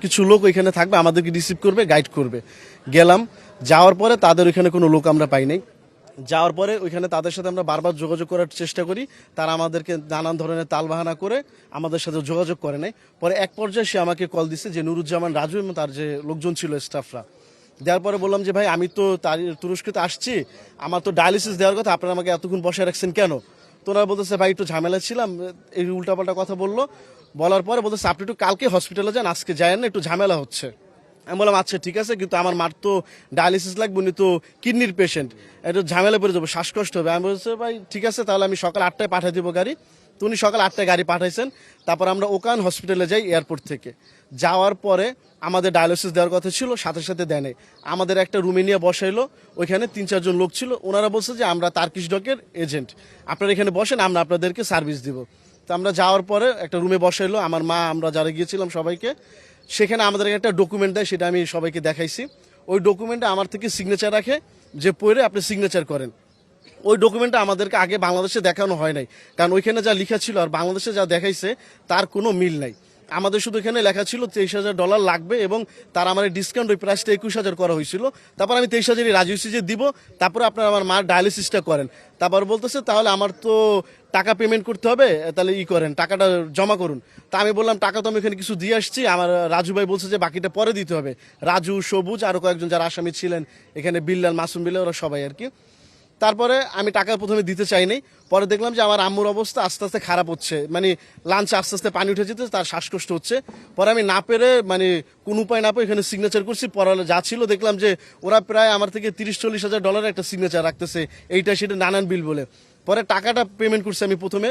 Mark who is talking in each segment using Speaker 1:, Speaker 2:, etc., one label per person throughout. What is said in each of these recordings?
Speaker 1: কিছু লোক ওইখানে থাকবে, আমাদেরকে রিসিভ করবে, গাইড করবে। গেলাম, যাওয়ার পরে তাদের ওইখানে কোনো লোক আমরা পাই নাই। যাওয়ার পরে ওইখানে তাদের সাথে আমরা বারবার যোগাযোগ করার চেষ্টা করি, তারা আমাদেরকে নানান ধরনের তালবাহানা করে আমাদের সাথে যোগাযোগ করে নাই। পরে এক পর্যায়ে সে আমাকে কল দিছে, যে নুরুজ্জামান রাজু এবং তার যে লোকজন ছিল স্টাফরা। দেওয়ার পরে বললাম যে ভাই আমি তো তুরস্কতে আসছি, আমার তো ডায়ালিসিস দেওয়ার কথা, আপনারা আমাকে এতক্ষণ বসে রাখছেন কেন? তো ওরা বলতেছে ভাই একটু ঝামেলা ছিলাম, এই উল্টাপাল্টা কথা বললো। বলার পরে বলতেছে আপনি একটু কালকে হসপিটালে যান, আজকে যায় না, একটু ঝামেলা হচ্ছে। আমি বললাম আচ্ছা ঠিক আছে, কিন্তু আমার মার তো ডায়ালিসিস লাগবে, উনি তো কিডনির পেশেন্ট, একটু ঝামেলা পড়ে যাবো, শ্বাসকষ্ট হবে। আমি বলছি ভাই ঠিক আছে, তাহলে আমি সকাল 8টায় পাঠিয়ে দিব গাড়ি। তো উনি সকাল 8টায় গাড়ি পাঠাইছেন। তারপর আমরা ওকান হসপিটালে যাই এয়ারপোর্ট থেকে। যাওয়ার পরে আমাদের ডায়ালিসিস দেওয়ার কথা ছিল, সাথে সাথে দেয় নাই। আমাদের একটা রুমে নিয়ে বসাইলো, ওইখানে 3-4 জন লোক ছিল। ওনারা বলছে যে আমরা তার্কিশ ডকের এজেন্ট, আপনারা এখানে বসেন, আমরা আপনাদেরকে সার্ভিস দিব। তো আমরা যাওয়ার পরে একটা রুমে বসাইলো, আমার মা, আমরা যারা গিয়েছিলাম সবাইকে। সেখানে আমাদের একটা ডকুমেন্ট দেয়, সেটা আমি সবাইকে দেখাইছি। ওই ডকুমেন্টে আমার থেকে সিগনেচার রাখে, যে পড়ে আপনি সিগনেচার করেন। ওই ডকুমেন্টটা আমাদেরকে আগে বাংলাদেশে দেখানো হয় নাই, কারণ ওইখানে যা লেখা ছিল আর বাংলাদেশে যা দেখাইছে তার কোনো মিল নাই। আমাদের শুধু এখানে লেখা ছিল $23,000 লাগবে, এবং তার আমার ডিসকাউন্ট ওই প্রাইসটা 21,000 করা হয়েছিল। তারপর আমি 23,000 রাজি হয়েছি যে দিব, তারপরে আপনার আমার মার ডায়ালিসিসটা করেন। তারপর বলতেছে তাহলে আমার তো টাকা পেমেন্ট করতে হবে, তাহলে করেন, টাকাটা জমা করুন। তা আমি বললাম টাকা তো আমি এখানে কিছু দিয়ে আসছি, আমার রাজু ভাই বলছে যে বাকিটা পরে দিতে হবে। রাজু, সবুজ, আরও কয়েকজন যারা আসামি ছিলেন এখানে, বিল্লাল, মাসুম বিল্লাল, ওরা সবাই আর কি। তারপরে আমি টাকা প্রথমে দিতে চাইনি। পরে দেখলাম যে আমার আম্মুর অবস্থা আস্তে আস্তে খারাপ হচ্ছে, মানে লাঞ্চে আস্তে আস্তে পানি উঠে যেতে, তার শ্বাসকষ্ট হচ্ছে। পরে আমি না পেরে, মানে কোন উপায় না পেয়ে এখানে সিগনেচার করছি। পরে যা ছিল দেখলাম যে ওরা প্রায় আমার থেকে $30-40,000 একটা সিগনেচার রাখতেছে, এইটা সেটা নানান বিল বলে। পরে টাকাটা পেমেন্ট করছি আমি প্রথমে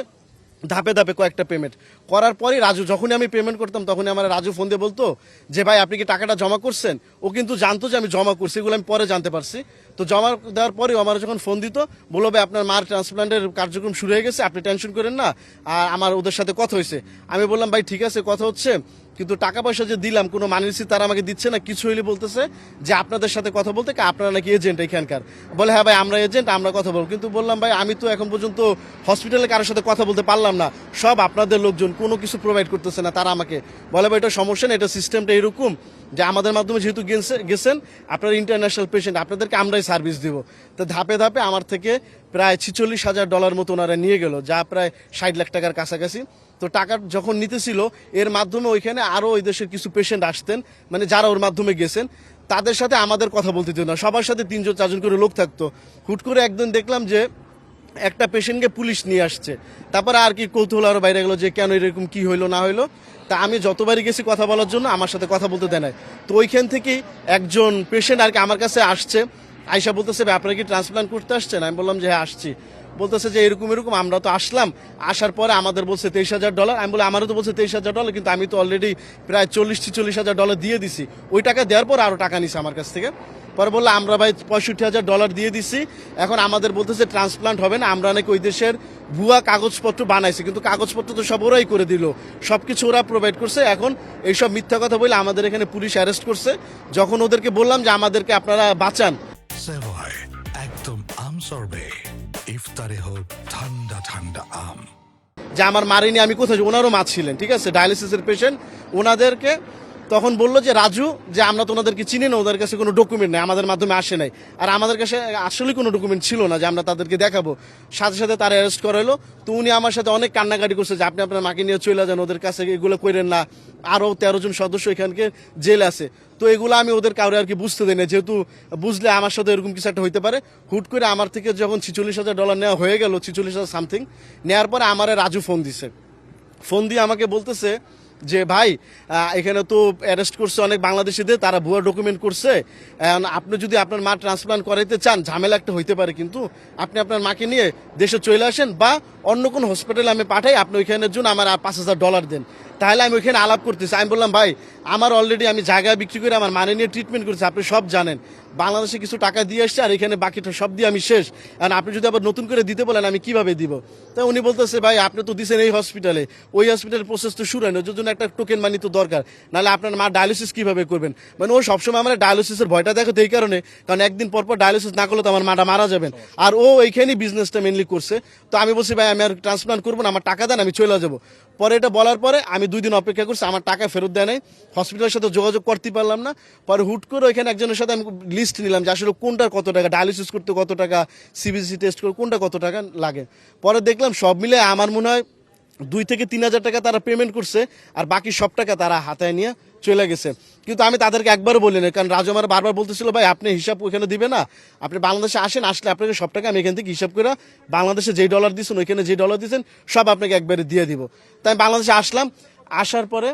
Speaker 1: ধাপে ধাপে কয়েকটা পেমেন্ট করার পরে রাজু, যখনই আমি পেমেন্ট করতাম তখনই আমার রাজু ফোন দিয়ে বলতো যে ভাই আপনি কি টাকাটা জমা করছেন? ও কিন্তু জানতো যে আমি জমা করছি, এগুলো আমি পরে জানতে পারছি। তো জমা দেওয়ার পরেও আমার যখন ফোন দিত, বললো ভাই আপনার মার ট্রান্সপ্লান্টের কার্যক্রম শুরু হয়ে গেছে, আপনি টেনশন করেন না, আর আমার ওদের সাথে কথা হয়েছে। আমি বললাম ভাই ঠিক আছে কথা হচ্ছে, কিন্তু টাকা পয়সা যে দিলাম কোনো মানি রিসিট তারা আমাকে দিচ্ছে না। কিছু হইলে বলতেছে যে আপনাদের সাথে কথা বলতে, আপনারা নাকি এজেন্ট এখানকার। বলে হ্যাঁ ভাই আমরা এজেন্ট, আমরা কথা বলবো। কিন্তু বললাম ভাই আমি তো এখন পর্যন্ত হসপিটালে কারোর সাথে কথা বলতে পারলাম না, সব আপনাদের লোকজন, কোনো কিছু প্রোভাইড করতেছে না। তারা আমাকে বলে ভাই এটা সমস্যা না, এটা সিস্টেমটা এরকম যে আমাদের মাধ্যমে যেহেতু গেছেন, আপনার ইন্টারন্যাশনাল পেশেন্ট, আপনাদেরকে আমরাই সার্ভিস দিব। তো ধাপে ধাপে আমার থেকে প্রায় $46,000 মতো ওনারা নিয়ে গেল, যা প্রায় 60 লাখ টাকার কাছাকাছি। তো টাকা যখন নিতেছিল, এর মাধ্যমে ওইখানে আরও ওই দেশের কিছু পেশেন্ট আসতেন, মানে যারা ওর মাধ্যমে গেছেন, তাদের সাথে আমাদের কথা বলতে দিত না। সবার সাথে 3-4 জন করে লোক থাকতো। হুট করে একদিন দেখলাম যে একটা পেশেন্টকে পুলিশ নিয়ে আসছে। তারপরে আর কি কৌতূহল আরও বাইরে গেলো যে কেন এরকম, কি হইলো না হইলো। তা আমি যতবারই গেছি কথা বলার জন্য, আমার সাথে কথা বলতে দেয় নাই। তো ওইখান থেকেই একজন পেশেন্ট আর কি আমার কাছে আসছে, আয়সা বলতেছে ভাই আপনারা কি ট্রান্সপ্লান্ট করতে আসছেন? আমি বললাম যে হ্যাঁ আসছি। বলতেছে যে এরকম এরকম, আমরা তো আসলাম, আসার পরে আমাদের বলছে $23,000। আমি বলি আমারও তো বলছে $23,000, কিন্তু আমি তো অলরেডি প্রায় $40-40,000 দিয়ে দিছি। ওই টাকা দেওয়ার পর আরও টাকা নিছে আমার কাছ থেকে। পরে বললো আমরা ভাই $65,000 দিয়ে দিছি, এখন আমাদের বলতেছে ট্রান্সপ্লান্ট হবে না, আমরা নাকি ওই দেশের ভুয়া কাগজপত্র বানাইছি, কিন্তু কাগজপত্র তো সব ওরাই করে দিল, সব কিছু ওরা প্রোভাইড করছে। এখন এইসব মিথ্যা কথা বলে আমাদের এখানে পুলিশ অ্যারেস্ট করছে। যখন ওদেরকে বললাম যে আমাদেরকে আপনারা বাঁচান,
Speaker 2: সেভয় একদম আম সরবে, ইফতারে হোক ঠান্ডা ঠান্ডা আম।
Speaker 1: যে আমার মারিনি আমি কোথায়, ওনারও মা ছিলেন, ঠিক আছে, ডায়ালিসিসের পেশেন্ট। ওনাদেরকে তখন বললো যে রাজু, যে আমরা তো ওনাদেরকে চিনি না, ওদের কাছে কোনো ডকুমেন্ট নেই, আমাদের মাধ্যমে আসে নাই, আর আমাদের কাছে আসলে কোনো ডকুমেন্ট ছিল না যে আমরা তাদেরকে দেখাবো। সাথে সাথে তারা অ্যারেস্ট করাইলো। তো উনি আমার সাথে অনেক কান্নাকাটি করছে যে আপনি আপনার মাকে নিয়ে চলে যান, ওদের কাছে এগুলো করেন না। আরও 13 জন সদস্য এখানকে জেল আছে। তো এগুলো আমি ওদের কাউরে আর কি বুঝতে দিই না, যেহেতু বুঝলে আমার সাথে এরকম কিছু একটা হইতে পারে। হুট করে আমার থেকে যখন $46,000 নেওয়া হয়ে গেল, 46,000 সামথিং নেওয়ার পরে আমার রাজু ফোন দিছে। ফোন দিয়ে আমাকে বলতেছে যে ভাই এখানে তো অ্যারেস্ট করছে অনেক বাংলাদেশিদের, তারা ভুয়া ডকুমেন্ট করছে, আপনি যদি আপনার মা ট্রান্সপ্লান্ট করাইতে চান, ঝামেলা একটা হইতে পারে, কিন্তু আপনি আপনার মাকে নিয়ে দেশে চলে আসেন, বা অন্য কোনো হসপিটালে আমি পাঠাই, আপনি ওইখানের জন্য আমার $5,000 দেন, তাহলে আমি ওইখানে আলাপ করতেছি। আমি বললাম ভাই আমার অলরেডি আমি জায়গা বিক্রি করে আমার মানে নিয়ে ট্রিটমেন্ট করছি, আপনি সব জানেন, বাংলাদেশে কিছু টাকা দিয়ে আসছে, আর এখানে বাকিটা সব দিয়ে আমি শেষ, আর আপনি যদি আবার নতুন করে দিতে বলেন আমি কিভাবে দিব? তো উনি বলতেছে ভাই আপনি তো দিচ্ছেন এই হসপিটালে, ওই হসপিটালের প্রসেস তো শুরু হয় না, ওর জন্য একটা টোকেন মানি তো দরকার, নাহলে আপনার মা ডায়ালিসিস কিভাবে করবেন? মানে ও সবসময় আমার ডায়ালিসিসের ভয়টা দেখো এই কারণে, কারণ একদিন পর পর ডায়ালিসিস না করলে তো আমার মাটা মারা যাবেন, আর ও এইখানেই বিজনেসটা মেনলি করছে। তো আমি বলছি ভাই আমি আর ট্রান্সপ্লান্ট করবো না, আমার টাকা দেন, আমি চলে যাবো। পরে এটা বলার পরে আমি 2 দিন অপেক্ষা করছি, আমার টাকা ফেরত দেয় নাই, হসপিটালের সাথে যোগাযোগ করতে পারলাম না। পরে হুট করে ওইখানে একজনের সাথে আমি লিস্ট নিলাম যে আসলে কোনটার কত টাকা, ডায়ালিসিস করতে কত টাকা, সিবিসি টেস্ট করে কোনটা কত টাকা লাগে। পরে দেখলাম সব মিলে আমার মনে হয় 2 থেকে 3 হাজার টাকা তারা পেমেন্ট করছে, আর বাকি সব টাকা তারা হাতায় নিয়ে চলে গেছে। কিন্তু আমি তাদেরকে একবারও বলি না, কারণ রাজু আমার বারবার বলতেছিল ভাই আপনি হিসাব ওইখানে দিবে না, আপনি বাংলাদেশে আসেন, আসলে আপনাকে সব টাকা আমি এখান থেকে হিসাব করে বাংলাদেশে যেই ডলার দিচ্ছেন ওইখানে যে ডলার দিচ্ছেন সব আপনাকে একবারে দিয়ে দিব। তাই আমি বাংলাদেশে আসলাম, আসার পরে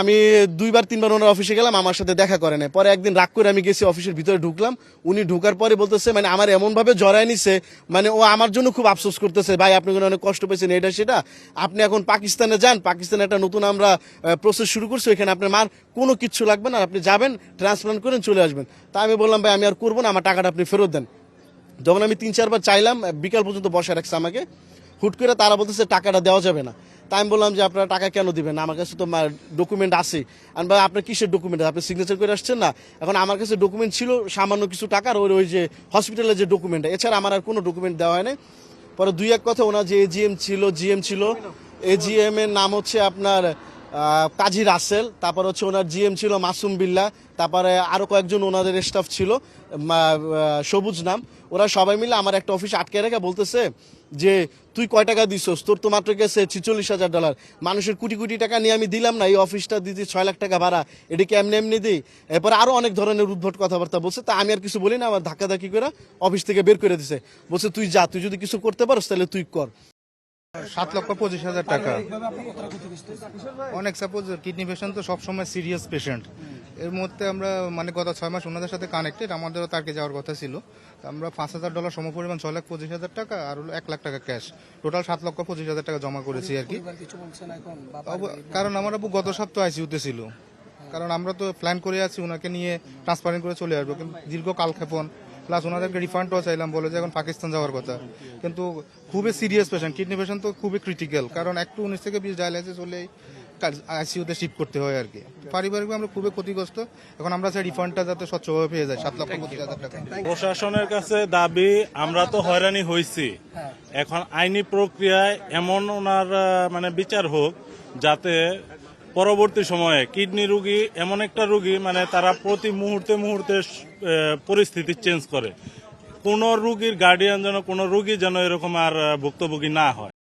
Speaker 1: আমি 2-3বার ওনার অফিসে গেলাম, আমার সাথে দেখা করে নাই। পরে একদিন রাগ করে আমি গেছি অফিসের ভিতরে ঢুকলাম, উনি ঢুকার পরে বলতেছে মানে আমার এমনভাবে জড়ায় নিছে, মানে ও আমার জন্য খুব আফসোস করতেছে, ভাই আপনি অনেক কষ্ট পেয়েছেন এটা সেটা, আপনি এখন পাকিস্তানে যান, পাকিস্তানে একটা নতুন আমরা প্রসেস শুরু করছি, ওইখানে আপনার মার কোনো কিচ্ছু লাগবে না, আপনি যাবেন ট্রান্সপ্লান্ট করেন চলে আসবেন। তা আমি বললাম ভাই আমি আর করবো না, আমার টাকাটা আপনি ফেরত দেন। যখন আমি 3-4বার চাইলাম, বিকাল পর্যন্ত বসে রাখছে আমাকে, হুট করে তারা বলতেছে টাকাটা দেওয়া যাবে না। তাই আমি বললাম যে আপনারা টাকা কেন দিবেন, আমার কাছে তো ডকুমেন্ট আছে। আমি ভাই আপনার কিসের ডকুমেন্ট, আপনি সিগনেচার করে আসছেন না। এখন আমার কাছে ডকুমেন্ট ছিল সামান্য কিছু টাকার, ওই যে হসপিটালের যে ডকুমেন্ট, এছাড়া আমার আর কোনো ডকুমেন্ট দেওয়া হয় নাই। পরে 2-1 কথা ওনার যে জিএম ছিল, এজিএম এর নাম হচ্ছে আপনার কাজী রাসেল, তারপর হচ্ছে ওনার জিএম ছিল মাসুম বিল্লাহ, তারপরে আরো কয়েকজন ওনাদের স্টাফ ছিল, সবুজ নাম। ওরা সবাই মিলে আমার একটা অফিস আটকে রেখে বলতেছে যে তুই কয় টাকা দিছস, তোর তো মাত্র গেছে $46,000, মানুষের কোটি কোটি টাকা নিয়ে আমি দিলাম না, এই অফিসটা দিতে 6 লাখ টাকা ভাড়া, এটাকে এমনি দিই। এরপর আরো অনেক ধরনের উদ্ভট কথাবার্তা বলছে। তা আমি আর কিছু বলি না, আমার ধাক্কাধাক্কি করে অফিস থেকে বের করে দিছে, বলছে তুই যা, তুই যদি কিছু করতে পারস তাহলে তুই কর।
Speaker 3: 7,25,000 টাকা। অনেক সাপোজ কিডনি পেশেন্ট তো সবসময় সিরিয়াস পেশেন্ট, এর মধ্যে আমরা মানে গত 6 মাস ওনাদের সাথে কানেক্টেড, আমাদেরও তারকে যাওয়ার কথা ছিল। আমরা $5,000 সমপরিমাণ 6,25,000 টাকা আর হলো 1 লাখ টাকা ক্যাশ, টোটাল 7,25,000 টাকা জমা করেছি আর কি। কারণ আমার আব্বু গত সপ্তাহ আইসিইউতে ছিল, কারণ আমরা তো প্ল্যান করে আছি ওনাকে নিয়ে ট্রান্সপারেন্ট করে চলে আসবো, কিন্তু দীর্ঘ কালক্ষেপণ প্লাস ওনাদেরকে রিফান্ডও চাইলাম, বলে যে এখন পাকিস্তান যাওয়ার কথা। কিন্তু খুবই সিরিয়াস পেশেন্ট, কিডনি পেশেন্ট তো খুবই ক্রিটিক্যাল, কারণ একটু 19 থেকে 20 ডায়ালাইসিস হলেই আইসিইউতে শিফট করতে হয় আর কি। পারিবারিকভাবে আমরা খুবই ক্ষতিগ্রস্ত, এখন আমরা চাই রিফান্ডটা যাতে স্বচ্ছভাবে পেয়ে যায় 7,25,000 টাকা।
Speaker 4: প্রশাসনের কাছে দাবি, আমরা তো হয়রানি হয়েছি, এখন আইনি প্রক্রিয়ায় এমন ওনার মানে বিচার হোক যাতে পরবর্তী সময়ে কিডনি রোগী এমন একটা রোগী মানে তারা প্রতি মুহূর্তে পরিস্থিতি চেঞ্জ করে, কোনো রোগীর গার্ডিয়ান যেন, কোনো রোগী যেন এরকম আর ভুক্তভোগী না হয়।